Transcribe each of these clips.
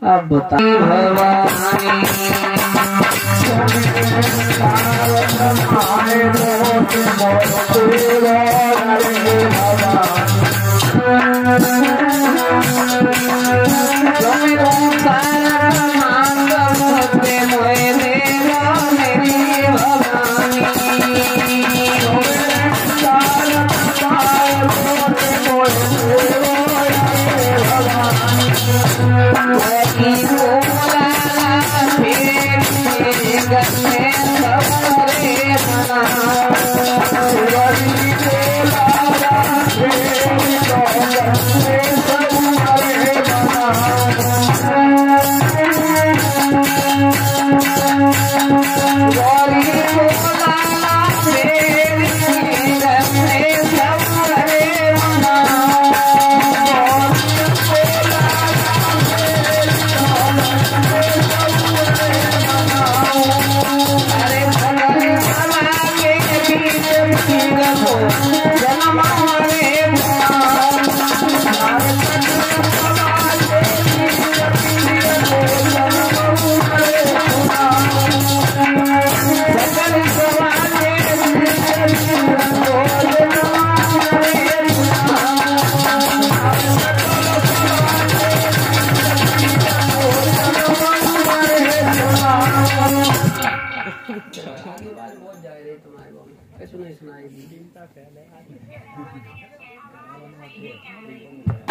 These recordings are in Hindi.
अब बता भवानी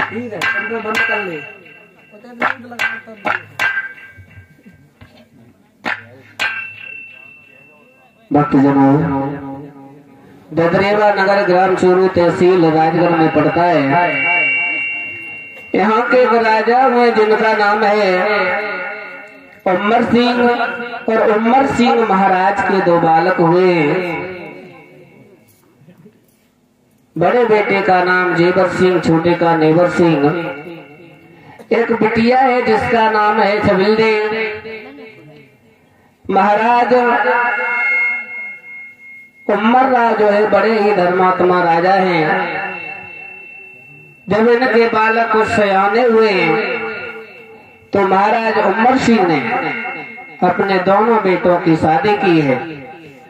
ठीक है, तुमको बंद कर ले। भक्तजनों, ददरेवा नगर ग्राम चूरू तहसील राजगढ़ में पड़ता है। यहाँ के एक राजा हुए जिनका नाम है उमर सिंह, और उमर सिंह महाराज के दो बालक हुए। बड़े बेटे का नाम जेवर सिंह, छोटे का नेवर सिंह। एक बिटिया है जिसका नाम है छबिल्दे। महाराज उमर राज जो है बड़े ही धर्मात्मा राजा हैं। जब इनके बालक कुछ सयाने हुए तो महाराज उमर सिंह ने अपने दोनों बेटों की शादी की है।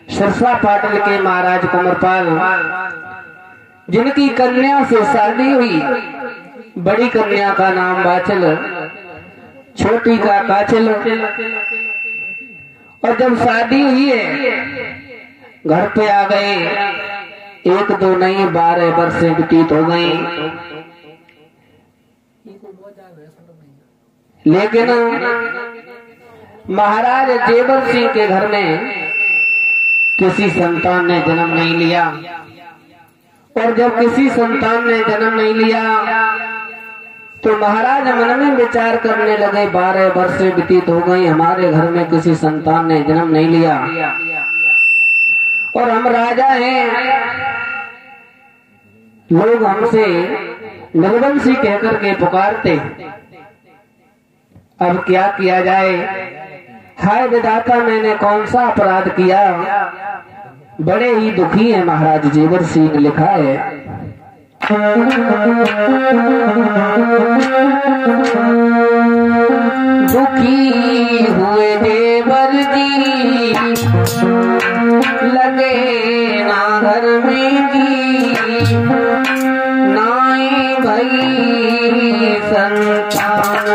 सिरसा पाटल के महाराज कुंवरपाल जिनकी कन्या से शादी हुई, बड़ी कन्या का नाम बाचल, छोटी का काचल। और जब शादी हुई है घर पे आ गए, एक दो नहीं 12 वर्ष व्यतीत हो गए। लेकिन महाराज जेवर सिंह के घर में किसी संतान ने जन्म नहीं लिया। और जब किसी संतान ने जन्म नहीं लिया तो महाराज मन में विचार करने लगे, 12 वर्ष व्यतीत हो गई, हमारे घर में किसी संतान ने जन्म नहीं लिया और हम राजा हैं, लोग हमसे निर्वंशी कहकर के पुकारते। अब क्या किया जाए? हाय विधाता, मैंने कौन सा अपराध किया? बड़े ही दुखी है महाराज जेवर सिंह। लिखा है दुखी हुए जेवर जी, लगे ना घर में जी, नाई भई संतान।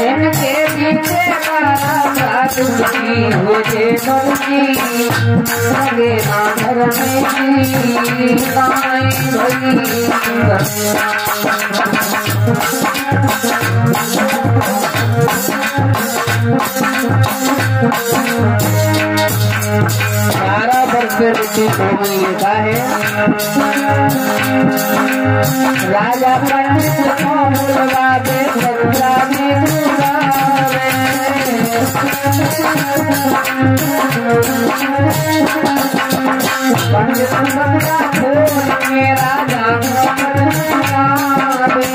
इनके पीछे दुखी हुए जेवर जी, लगे ना घर में जी, नाई भई सारा वर्ष लिखा है। राजा पंडित को बुलवावे, सच्चा में बुलावे। पंडित सच्चा खोल के राजा को बुलावे।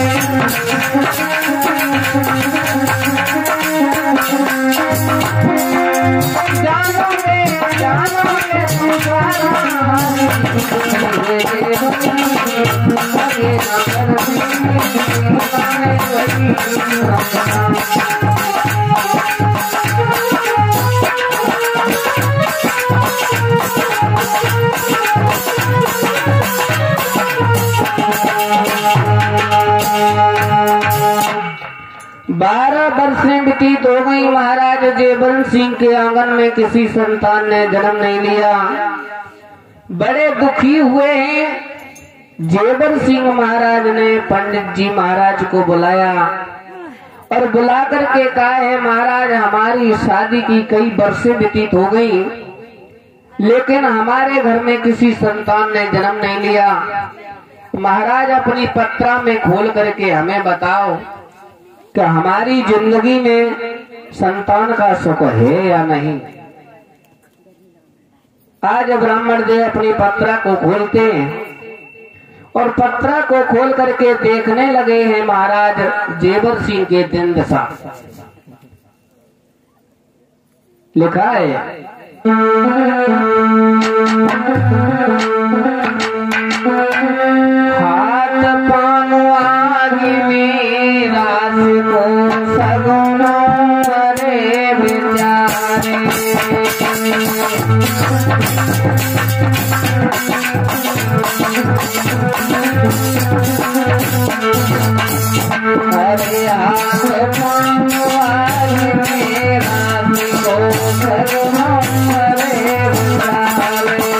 बारह वर्षें व्यतीत हो गई। महाराज जेबर सिंह के आंगन में किसी संतान ने जन्म नहीं लिया। बड़े दुखी हुए हैं। जेबर सिंह महाराज ने पंडित जी महाराज को बुलाया और बुला करके कहा है, महाराज हमारी शादी की कई वर्षें व्यतीत हो गई, लेकिन हमारे घर में किसी संतान ने जन्म नहीं लिया। महाराज अपनी पत्रा में खोल करके हमें बताओ कि हमारी जिंदगी में संतान का सुख है या नहीं। आज ब्राह्मण देव अपनी पत्रा को खोलते हैं और पत्रा को खोल करके देखने लगे हैं महाराज जेबर सिंह के दिन दशा। लिखा है हाथ पानो आगे में राज को सगुनो करे बेचारे। अरे हाथ पानो आगे में राज को सगुनो करे बेचारे।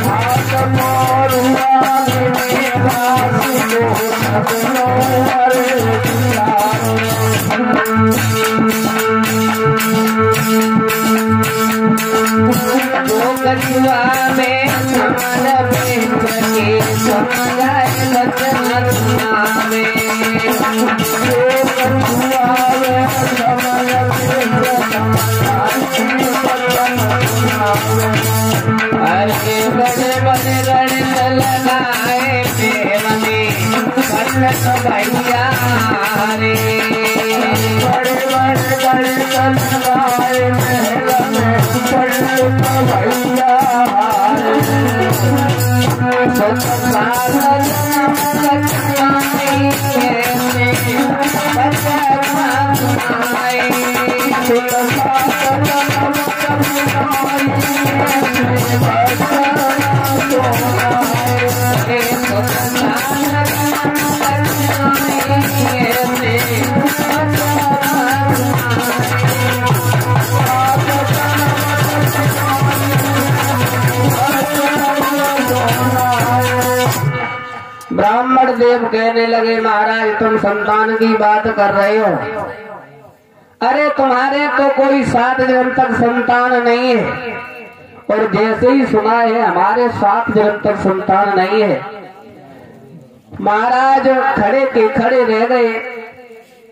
हाथ पानो आगे में राज को सगुनो करे बेचारे। कछुआ में समान बेच के समझाए लचना में। कछुआ में समान अरे बड़े बड़े गणित लगाए प्रेम में कन्नत भैया रे। बड़े बड़े गणित लगाए प्रेम में कन्नत भैया ब्राह्मण देव कहने लगे, महाराज तुम संतान की बात कर रहे हो, अरे तुम्हारे तो कोई 7 जन्म तक संतान नहीं है, और जैसे ही सुना है हमारे 7 जन्म तक संतान नहीं है। महाराज खड़े के खड़े रह गए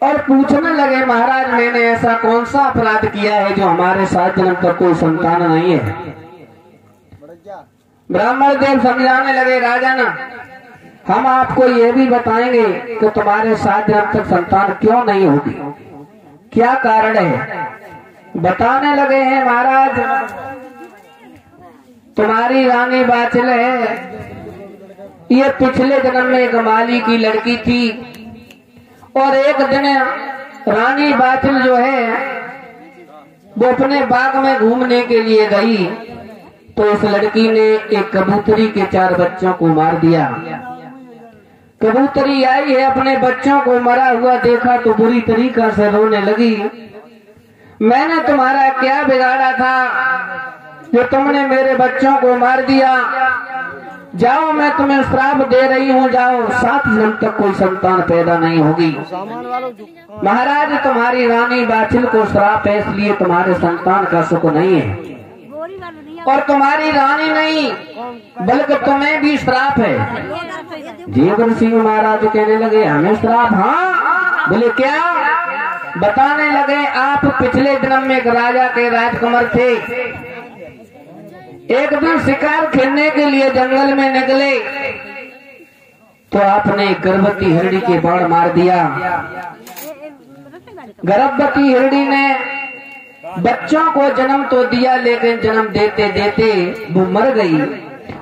और पूछने लगे, महाराज मैंने ऐसा कौन सा अपराध किया है जो हमारे 7 जन्म तक कोई संतान नहीं है। ब्राह्मण देव समझाने लगे, राजा ना हम आपको ये भी बताएंगे कि तुम्हारे 7 जन्म तक संतान क्यों नहीं होगी, क्या कारण है। बताने लगे हैं, महाराज तुम्हारी रानी बाचल है, ये पिछले जन्म में एक माली की लड़की थी, और एक दिन रानी बाचल जो है वो अपने बाग में घूमने के लिए गई, तो इस लड़की ने एक कबूतरी के 4 बच्चों को मार दिया। कबूतरी आई है, अपने बच्चों को मरा हुआ देखा तो बुरी तरीका से रोने लगी, मैंने तुम्हारा क्या बिगाड़ा था जो तुमने मेरे बच्चों को मार दिया, जाओ मैं तुम्हें श्राप दे रही हूँ, जाओ 7 जन्म तक कोई संतान पैदा नहीं होगी। महाराज तुम्हारी रानी बाछिल को श्राप है, इसलिए तुम्हारे संतान का सुख नहीं है, और तुम्हारी रानी नहीं बल्कि तुम्हें भी श्राप है। जेबर सिंह महाराज कहने लगे, हमें श्राप? हाँ। बोले क्या? बताने लगे, आप पिछले जन्म में एक राजा के राजकुमार थे, एक दिन शिकार खेलने के लिए जंगल में निकले तो आपने गर्भवती हिरणी के बाण मार दिया। गर्भवती हिरणी ने बच्चों को जन्म तो दिया, लेकिन जन्म देते देते वो मर गई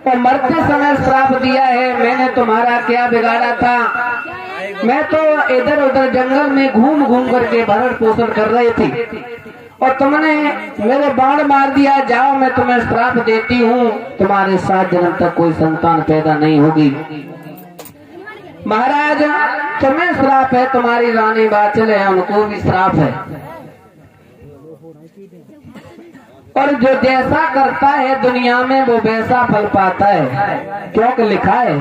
और मरते समय श्राप दिया है, मैंने तुम्हारा क्या बिगाड़ा था, मैं तो इधर उधर जंगल में घूम घूम करके भरण पोषण कर रही थी और तुमने मेरे बाण मार दिया, जाओ मैं तुम्हें श्राप देती हूँ, तुम्हारे 7 जन्म तक कोई संतान पैदा नहीं होगी। महाराज तुम्हें श्राप है, तुम्हारी रानी बाचल है, उनको भी श्राप है, और जो जैसा करता है दुनिया में वो वैसा फल पाता है, क्योंकि लिखा है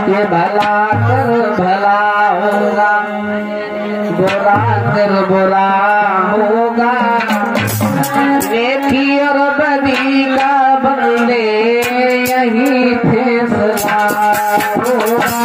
ये भला कर भला होगा, बुरा कर बुरा होगा, नेकी और बदी का बंदे यही फैसला होगा।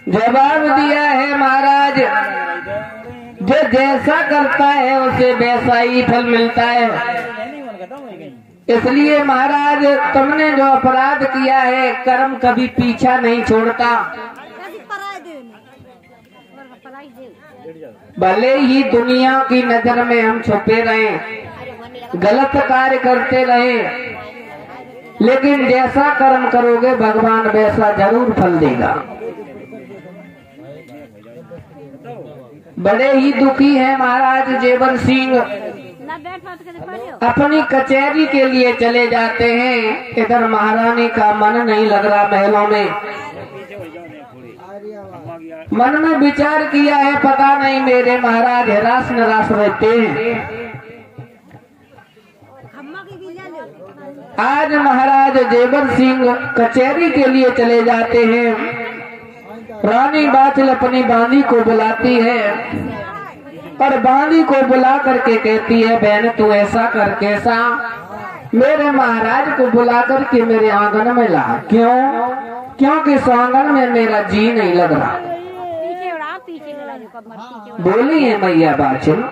जवाब दिया है महाराज, जो जैसा करता है उसे वैसा ही फल मिलता है। इसलिए महाराज तुमने जो अपराध किया है, कर्म कभी पीछा नहीं छोड़ता। भले ही दुनिया की नजर में हम छुपे रहे, गलत कार्य करते रहे, लेकिन जैसा कर्म करोगे भगवान वैसा जरूर फल देगा। बड़े ही दुखी हैं महाराज जेवर सिंह, अपनी कचहरी के लिए चले जाते हैं, इधर महारानी का मन नहीं लग रहा महलों में। मन में विचार किया है, पता नहीं मेरे महाराज हरास निराश रहते हैं। आज महाराज जेवर सिंह कचहरी के लिए चले जाते हैं। रानी बाचल अपनी बांदी को बुलाती है और बांदी को बुला करके कहती है, बहन तू ऐसा कर, कैसा? मेरे महाराज को बुला करके मेरे आंगन में ला। क्यों? क्योंकि इस आंगन में मेरा जी नहीं लग रहा। बोली है मैया बाचल,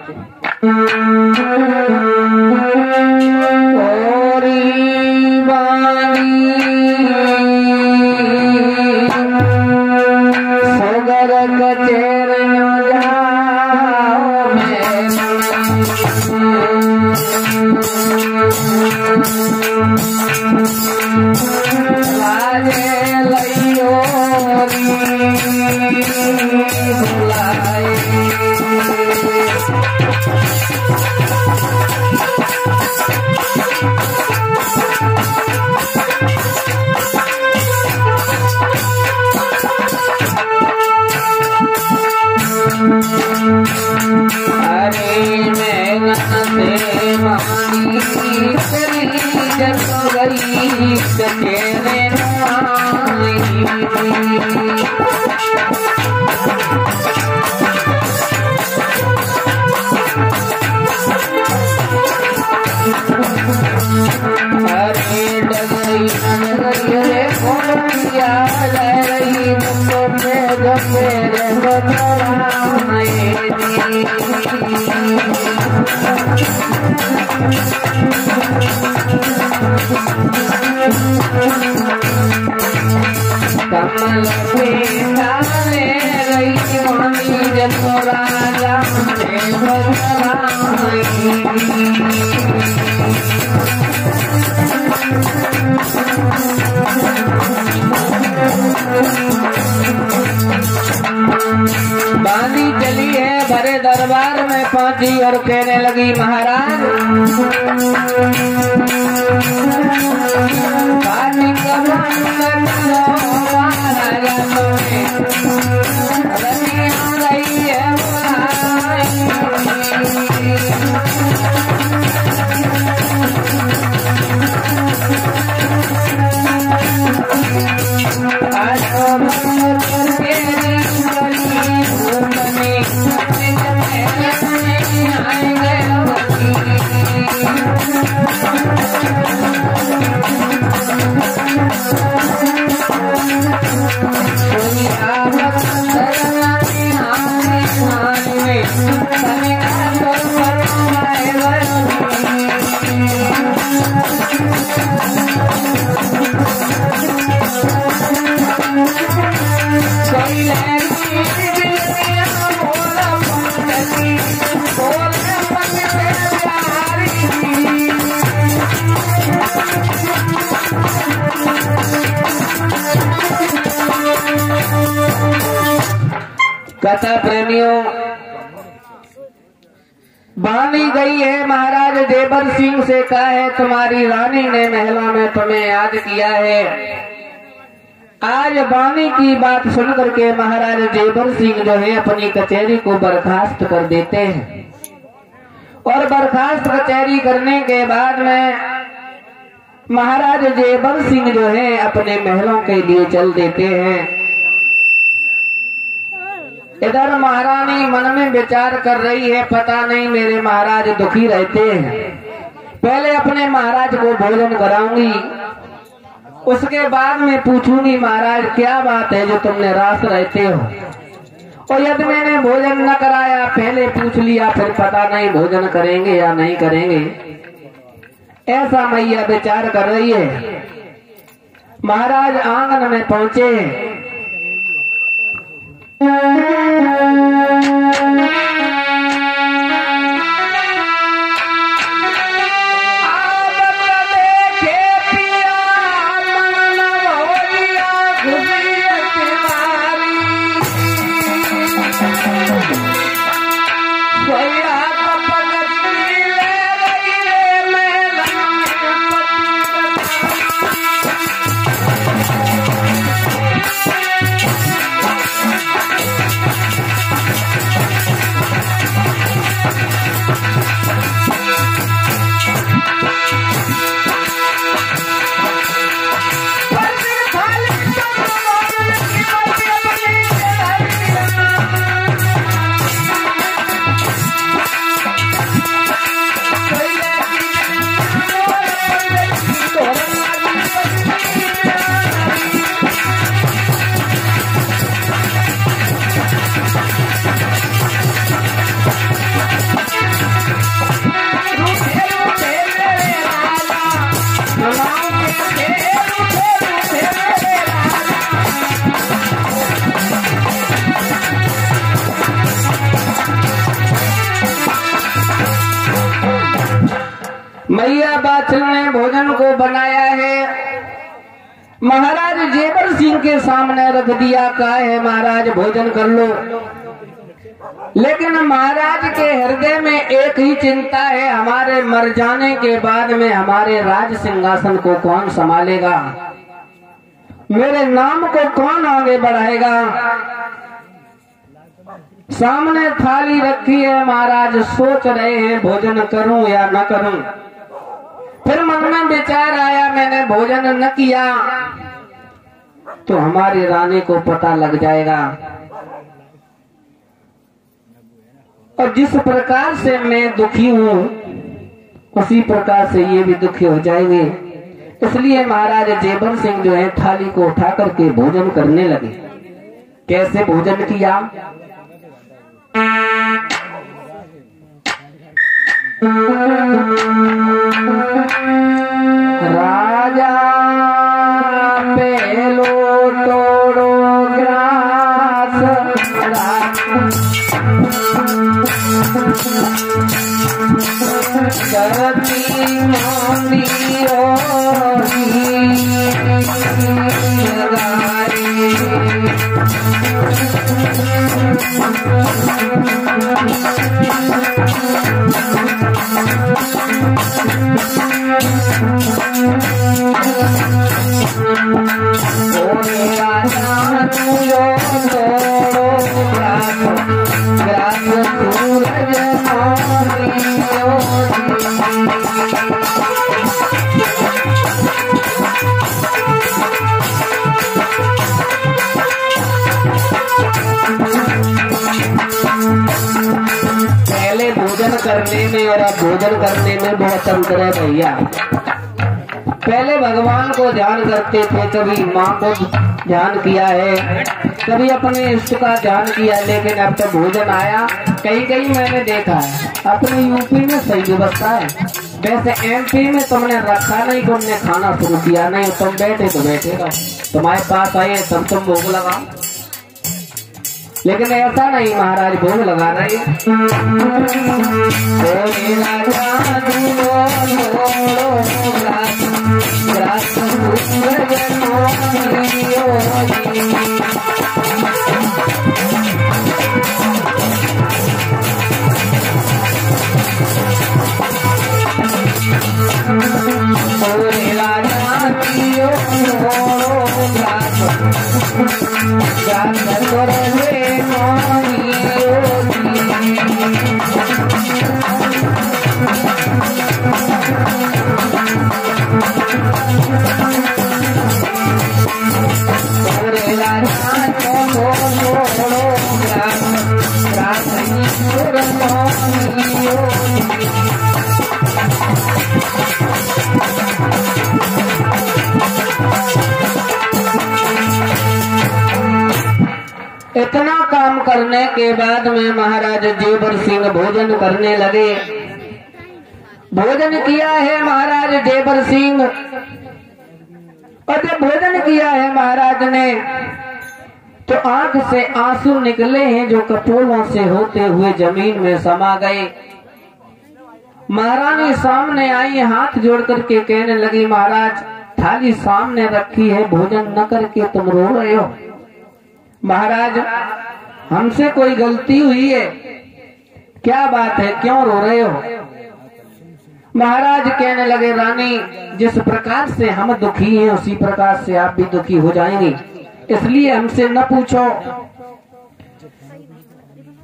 कमल पे डाले रही वाणी जनो राजा बानी चली है भरे दरबार में पहुंची और कहने लगी महाराज बानी रही है कथा प्रेमियों बानी गई है महाराज देवर सिंह से कहा है तुम्हारी रानी ने महलों में तुम्हें याद किया है। आज बानी की बात सुन करके महाराज देवर सिंह जो है अपनी कचहरी को बर्खास्त कर देते हैं और बर्खास्त कचहरी करने के बाद में महाराज देवर सिंह जो है अपने महलों के लिए चल देते हैं। इधर महारानी मन में विचार कर रही है पता नहीं मेरे महाराज दुखी रहते हैं, पहले अपने महाराज को भोजन कराऊंगी, उसके बाद में पूछूंगी महाराज क्या बात है जो तुमने रास रहते हो। और यदि मैंने भोजन न कराया पहले पूछ लिया फिर पता नहीं भोजन करेंगे या नहीं करेंगे, ऐसा मैया विचार कर रही है। महाराज आंगन में पहुंचे मैया बाछल ने भोजन को बनाया है, महाराज जेवर सिंह के सामने रख दिया। कहा है महाराज भोजन कर लो, लेकिन महाराज के हृदय में एक ही चिंता है, हमारे मर जाने के बाद में हमारे राज सिंहासन को कौन संभालेगा, मेरे नाम को कौन आगे बढ़ाएगा। सामने थाली रखी है, महाराज सोच रहे हैं भोजन करूं या न करूं। फिर मन में विचार आया मैंने भोजन न किया तो हमारी रानी को पता लग जाएगा, और जिस प्रकार से मैं दुखी हूँ उसी प्रकार से ये भी दुखी हो जाएंगे। इसलिए महाराज जेवर सिंह जो है थाली को उठा करके भोजन करने लगे। कैसे भोजन किया, राजा पेलो तोड़ो ग्रास करती मोनियो पहले भोजन करने में और अब भोजन करने में बहुत अंतर है भैया। पहले भगवान को ध्यान करते थे, कभी माँ को ध्यान किया है, कभी अपने इष्ट का ध्यान किया, लेकिन अब तो भोजन आया। कहीं कहीं मैंने देखा है अपने यूपी में सही व्यवस्था है, वैसे एमपी में तुमने रखा नहीं, तुमने खाना शुरू किया नहीं, तुम बैठे तो बैठे रहो, तुम्हारे पास आए तब तुम भोग लगाओ। लेकिन ऐसा नहीं, महाराज भोग लगा रहे। इतना काम करने के बाद में महाराज जेवर सिंह भोजन करने लगे। भोजन किया है महाराज जेवर सिंह, और जब भोजन किया है महाराज ने तो आंख से आंसू निकले हैं जो कपोलों से होते हुए जमीन में समा गए। महारानी सामने आई, हाथ जोड़ करके कहने लगी, महाराज थाली सामने रखी है, भोजन न करके तुम रो रहे हो। महाराज हमसे कोई गलती हुई है, क्या बात है, क्यों रो रहे हो? महाराज कहने लगे, रानी जिस प्रकार से हम दुखी हैं उसी प्रकार से आप भी दुखी हो जाएंगे, इसलिए हमसे न पूछो।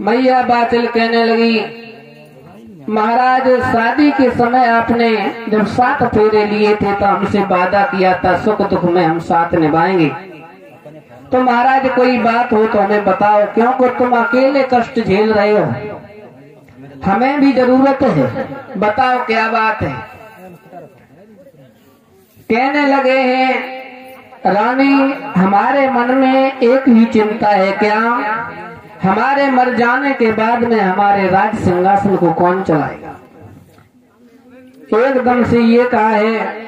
मैया बातिल कहने लगी, महाराज शादी के समय आपने जब 7 फेरे लिए थे तो हमसे वादा किया था सुख दुख में हम साथ निभाएंगे, तो महाराज कोई बात हो तो हमें बताओ, क्योंकि तुम अकेले कष्ट झेल रहे हो, हमें भी जरूरत है, बताओ क्या बात है। कहने लगे हैं, रानी हमारे मन में एक ही चिंता है, क्या हमारे मर जाने के बाद में हमारे राज सिंहासन को कौन चलाएगा। एकदम से ये कहा है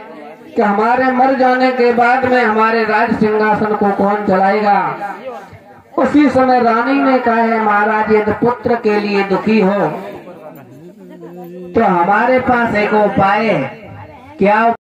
कि हमारे मर जाने के बाद में हमारे राज सिंहासन को कौन चलाएगा। उसी समय रानी ने कहा है, महाराज यदि पुत्र के लिए दुखी हो तो हमारे पास एक उपाय है। क्या